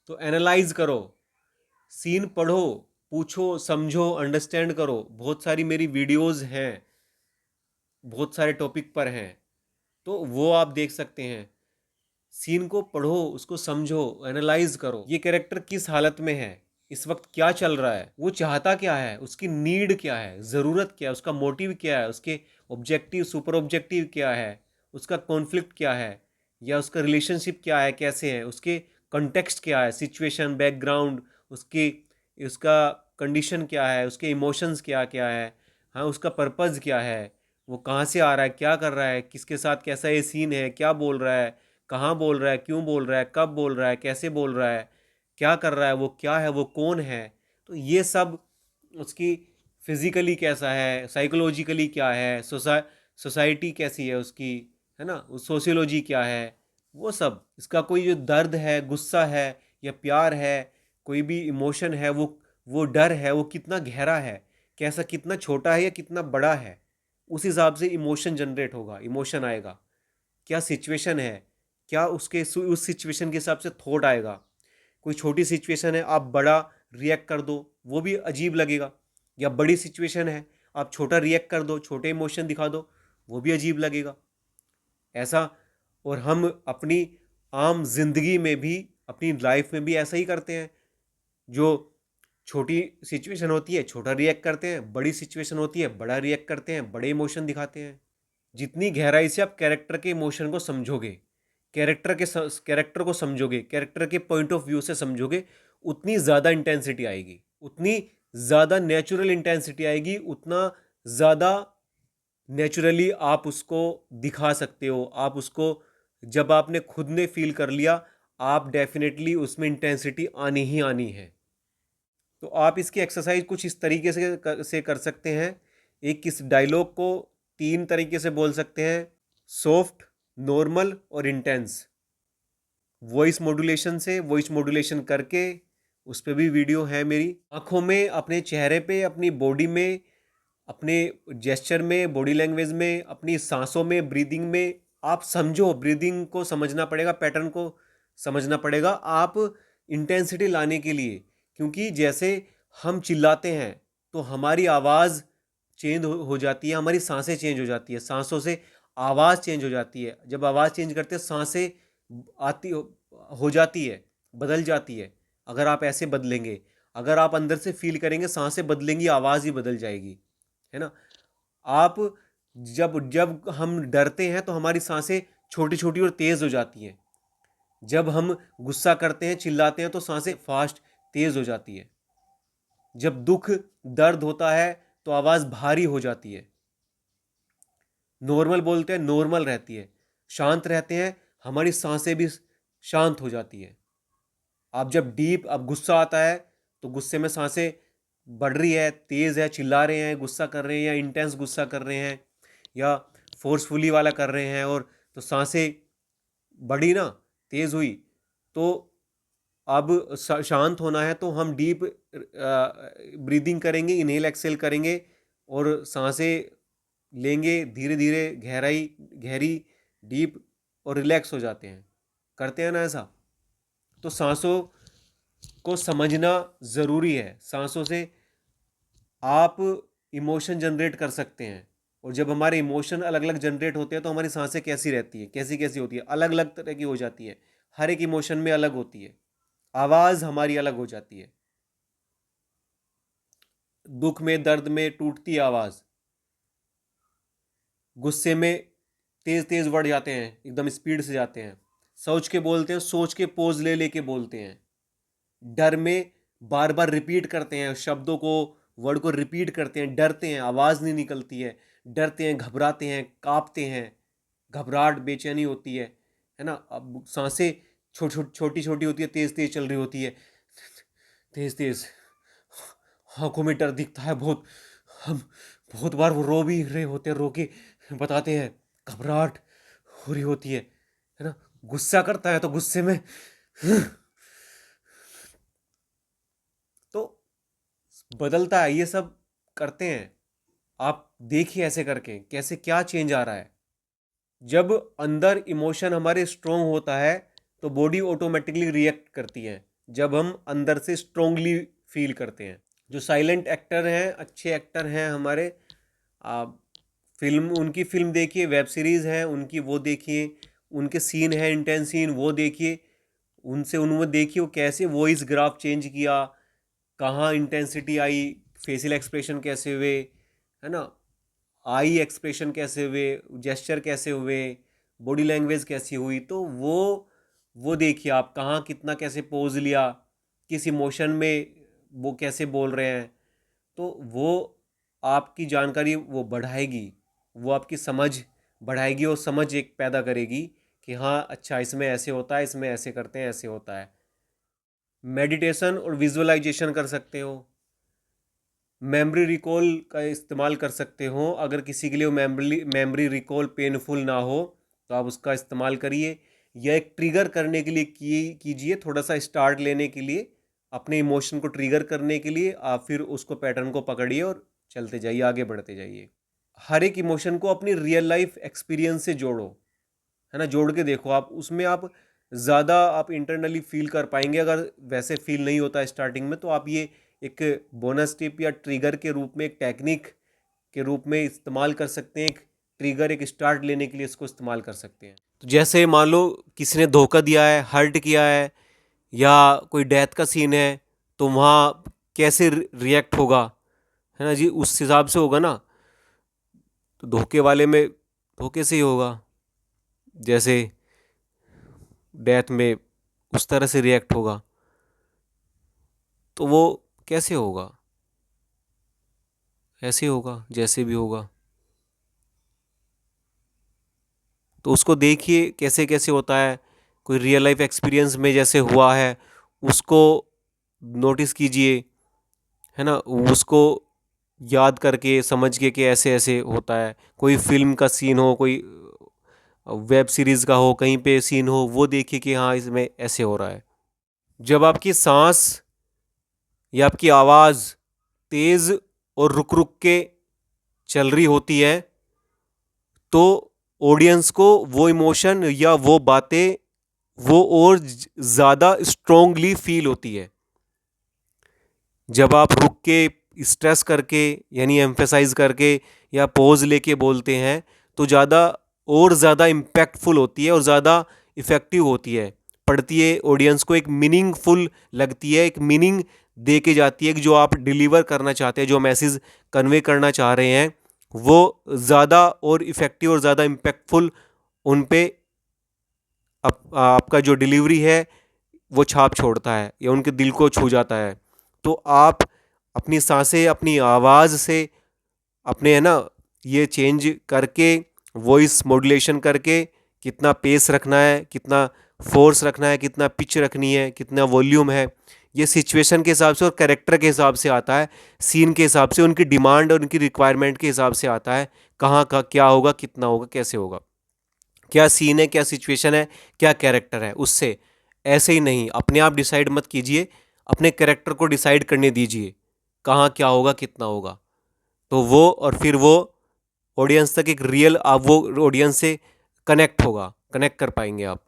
तो एनालाइज करो, सीन पढ़ो, पूछो, समझो, अंडरस्टैंड करो। बहुत सारी मेरी वीडियोस हैं, बहुत सारे टॉपिक पर हैं, तो वो आप देख सकते हैं। सीन को पढ़ो, उसको समझो, एनालाइज करो, ये कैरेक्टर किस हालत में है, इस वक्त क्या चल रहा है, वो चाहता क्या है, उसकी नीड क्या है, ज़रूरत क्या है, उसका मोटिव क्या है, उसके ऑब्जेक्टिव सुपर ऑब्जेक्टिव क्या है, उसका कॉन्फ्लिक्ट क्या है, या उसका रिलेशनशिप क्या है, कैसे है, उसके कंटेक्स्ट क्या है, सिचुएशन, बैकग्राउंड, उसकी उसका कंडीशन क्या है, उसके इमोशंस क्या क्या है, हाँ, उसका पर्पज़ क्या है, वो कहाँ से आ रहा है, क्या कर रहा है, किसके साथ कैसा ये सीन है, क्या बोल रहा है, कहाँ बोल रहा है, क्यों बोल रहा है, कब बोल रहा है, कैसे बोल रहा है, क्या कर रहा है, वो क्या है, वो कौन है। तो ये सब, उसकी फिजिकली कैसा है, साइकोलॉजिकली क्या है, सोसाइटी कैसी है उसकी, है ना, सोशियोलॉजी क्या है, वो सब, इसका कोई जो दर्द है, गुस्सा है या प्यार है, कोई भी इमोशन है, वो डर है, वो कितना गहरा है, कैसा, कितना छोटा है या कितना बड़ा है, उस हिसाब से इमोशन जनरेट होगा, इमोशन आएगा। क्या सिचुएशन है, क्या उसके उस सिचुएशन के हिसाब से थॉट आएगा। कोई छोटी सिचुएशन है, आप बड़ा रिएक्ट कर दो, वो भी अजीब लगेगा, या बड़ी सिचुएशन है, आप छोटा रिएक्ट कर दो, छोटे इमोशन दिखा दो, वो भी अजीब लगेगा। ऐसा, और हम अपनी आम जिंदगी में भी, अपनी लाइफ में भी ऐसा ही करते हैं। जो छोटी सिचुएशन होती है, छोटा रिएक्ट करते हैं, बड़ी सिचुएशन होती है, बड़ा रिएक्ट करते हैं, बड़े इमोशन दिखाते हैं। जितनी गहराई से आप कैरेक्टर के इमोशन को समझोगे, कैरेक्टर को समझोगे, कैरेक्टर के पॉइंट ऑफ व्यू से समझोगे, उतनी ज़्यादा इंटेंसिटी आएगी, उतनी ज़्यादा नेचुरल इंटेंसिटी आएगी, उतना ज़्यादा नेचुरली आप उसको दिखा सकते हो। आप उसको, जब आपने खुद ने फील कर लिया, आप डेफिनेटली उसमें इंटेंसिटी आनी ही आनी है। तो आप इसकी एक्सरसाइज कुछ इस तरीके से कर सकते हैं। एक किस डायलॉग को 3 तरीके से बोल सकते हैं: सॉफ्ट, नॉर्मल और इंटेंस। वॉइस मॉड्यूलेशन से, वॉइस मॉड्यूलेशन करके, उस पर भी वीडियो है मेरी। आंखों में, अपने चेहरे पे, अपनी बॉडी में, अपने जेस्चर में, बॉडी लैंग्वेज में, अपनी सांसों में, ब्रीदिंग में, आप समझो, ब्रीदिंग को समझना पड़ेगा, पैटर्न को समझना पड़ेगा आप इंटेंसिटी लाने के लिए। क्योंकि जैसे हम चिल्लाते हैं तो हमारी आवाज़ चेंज हो जाती है, हमारी सांसें चेंज हो जाती है, सांसों से आवाज़ चेंज हो जाती है। जब आवाज़ चेंज करते हैं, सांसें आती हो जाती है, बदल जाती है। अगर आप ऐसे बदलेंगे, अगर आप अंदर से फील करेंगे, सांसें बदलेंगी, आवाज़ ही बदल जाएगी, है ना। आप, जब जब हम डरते हैं तो हमारी सांसें छोटी छोटी और तेज़ हो जाती हैं। जब हम गुस्सा करते हैं, चिल्लाते हैं, तो सांसें फास्ट, तेज़ हो जाती है। जब दुख, दर्द होता है तो आवाज़ भारी हो जाती है। नॉर्मल बोलते हैं, नॉर्मल रहती है। शांत रहते हैं, हमारी सांसें भी शांत हो जाती है। आप जब डीप, अब गुस्सा आता है तो गुस्से में सांसें बढ़ रही है, तेज़ है, चिल्ला रहे हैं, गुस्सा कर रहे हैं, या इंटेंस गुस्सा कर रहे हैं, या फोर्सफुली वाला कर रहे हैं, और तो सांसें बढ़ी ना, तेज़ हुई, तो अब शांत होना है तो हम डीप ब्रीदिंग करेंगे, इनहेल एक्सेल करेंगे, और सांसें लेंगे धीरे धीरे, गहरी, डीप, और रिलैक्स हो जाते हैं। करते हैं ना ऐसा। तो सांसों को समझना ज़रूरी है। सांसों से आप इमोशन जनरेट कर सकते हैं, और जब हमारे इमोशन अलग अलग जनरेट होते हैं तो हमारी सांसें कैसी रहती हैं, कैसी कैसी होती है, अलग अलग तरह की हो जाती है। हर एक इमोशन में अलग होती है, आवाज़ हमारी अलग हो जाती है। दुख में, दर्द में टूटती आवाज़, गुस्से में तेज़ तेज़ वर्ड जाते हैं, एकदम स्पीड से जाते हैं, सोच के बोलते हैं, सोच के पोज ले लेके बोलते हैं। डर में बार बार रिपीट करते हैं शब्दों को, वर्ड को रिपीट करते हैं, डरते हैं, आवाज़ नहीं निकलती है, डरते हैं, घबराते हैं, कांपते हैं, घबराहट, बेचैनी होती है ना। अब सांसें छोटी छोटी होती है, तेज़ तेज़ चल रही होती है, तेज़ तेज़, आंखों में डर दिखता है बहुत। हम बहुत बार वो रो भी रहे होते हैं, रो के बताते हैं, घबराहट हो रही होती है ना। गुस्सा करता है तो गुस्से में, तो बदलता है, ये सब करते हैं। आप देखिए ऐसे करके कैसे क्या चेंज आ रहा है। जब अंदर इमोशन हमारे स्ट्रोंग होता है तो बॉडी ऑटोमेटिकली रिएक्ट करती है। जब हम अंदर से स्ट्रोंगली फील करते हैं। जो साइलेंट एक्टर हैं, अच्छे एक्टर हैं हमारे, आप उनकी फिल्म देखिए, वेब सीरीज़ हैं उनकी वो देखिए, उनके सीन है इंटेंस सीन वो देखिए, उनमें देखिए वो कैसे वॉइस ग्राफ चेंज किया, कहाँ इंटेंसिटी आई, फेशियल एक्सप्रेशन कैसे हुए, है ना, आई एक्सप्रेशन कैसे हुए, जेस्चर कैसे हुए, बॉडी लैंग्वेज कैसी हुई, तो वो देखिए आप कहाँ कितना कैसे पोज लिया, किस इमोशन में वो कैसे बोल रहे हैं, तो वो आपकी जानकारी वो बढ़ाएगी, वो आपकी समझ बढ़ाएगी और समझ एक पैदा करेगी कि हाँ अच्छा इसमें ऐसे होता है, इसमें ऐसे करते हैं, ऐसे होता है। मेडिटेशन और विजुअलाइजेशन कर सकते हो, मेमोरी रिकॉल का इस्तेमाल कर सकते हो। अगर किसी के लिए वो मेमोरी रिकॉल पेनफुल ना हो तो आप उसका इस्तेमाल करिए, या एक ट्रिगर करने के लिए कीजिए, थोड़ा सा स्टार्ट लेने के लिए, अपने इमोशन को ट्रिगर करने के लिए आप फिर उसको पैटर्न को पकड़िए और चलते जाइए, आगे बढ़ते जाइए। हर एक इमोशन को अपनी रियल लाइफ एक्सपीरियंस से जोड़ो, है ना, जोड़ के देखो आप, उसमें आप ज़्यादा आप इंटरनली फील कर पाएंगे। अगर वैसे फील नहीं होता स्टार्टिंग में तो आप ये एक बोनस टिप या ट्रिगर के रूप में, एक टेक्निक के रूप में इस्तेमाल कर सकते हैं। एक ट्रिगर, एक स्टार्ट लेने के लिए इसको इस्तेमाल कर सकते हैं। तो जैसे मान लो किसी ने धोखा दिया है, हर्ट किया है, या कोई डेथ का सीन है, तो वहाँ कैसे रिएक्ट होगा, है ना जी, उस हिसाब से होगा ना। तो धोखे वाले में धोखे से ही होगा, जैसे डेथ में उस तरह से रिएक्ट होगा, तो वो कैसे होगा, ऐसे होगा जैसे भी होगा। तो उसको देखिए कैसे कैसे होता है, कोई रियल लाइफ एक्सपीरियंस में जैसे हुआ है उसको नोटिस कीजिए, है ना, उसको याद करके समझ के कि ऐसे ऐसे होता है। कोई फिल्म का सीन हो, कोई वेब सीरीज़ का हो, कहीं पे सीन हो, वो देखिए कि हाँ इसमें ऐसे हो रहा है। जब आपकी सांस या आपकी आवाज़ तेज़ और रुक रुक के चल रही होती है तो ऑडियंस को वो इमोशन या वो बातें वो और ज़्यादा स्ट्रोंगली फील होती है। जब आप रुक के स्ट्रेस करके यानी एम्फेसाइज करके या पॉज लेके बोलते हैं तो ज़्यादा इम्पैक्टफुल होती है और ज़्यादा इफ़ेक्टिव होती है, पढ़ती है, ऑडियंस को एक मीनिंगफुल लगती है, एक मीनिंग दे के जाती है कि जो आप डिलीवर करना चाहते हैं, जो मैसेज कन्वे करना चाह रहे हैं, वो ज़्यादा और इफ़ेक्टिव और ज़्यादा इम्पैक्टफुल उन पे आपका जो डिलीवरी है वो छाप छोड़ता है या उनके दिल को छू जाता है। तो आप अपनी सांसें, अपनी आवाज़ से, अपने, है ना, ये चेंज करके, वॉइस मॉड्यूलेशन करके, कितना पेस रखना है, कितना फोर्स रखना है, कितना पिच रखनी है, कितना वॉल्यूम है, ये सिचुएशन के हिसाब से और कैरेक्टर के हिसाब से आता है, सीन के हिसाब से, उनकी डिमांड और उनकी रिक्वायरमेंट के हिसाब से आता है, कहाँ का क्या होगा, कितना होगा, कैसे होगा, क्या सीन है, क्या सिचुएशन है, क्या कैरेक्टर है, उससे। ऐसे ही नहीं अपने आप डिसाइड मत कीजिए, अपने कैरेक्टर को डिसाइड करने दीजिए कहाँ क्या होगा, कितना होगा। तो वो और फिर वो ऑडियंस तक एक रियल, आप वो ऑडियंस से कनेक्ट कर पाएंगे आप।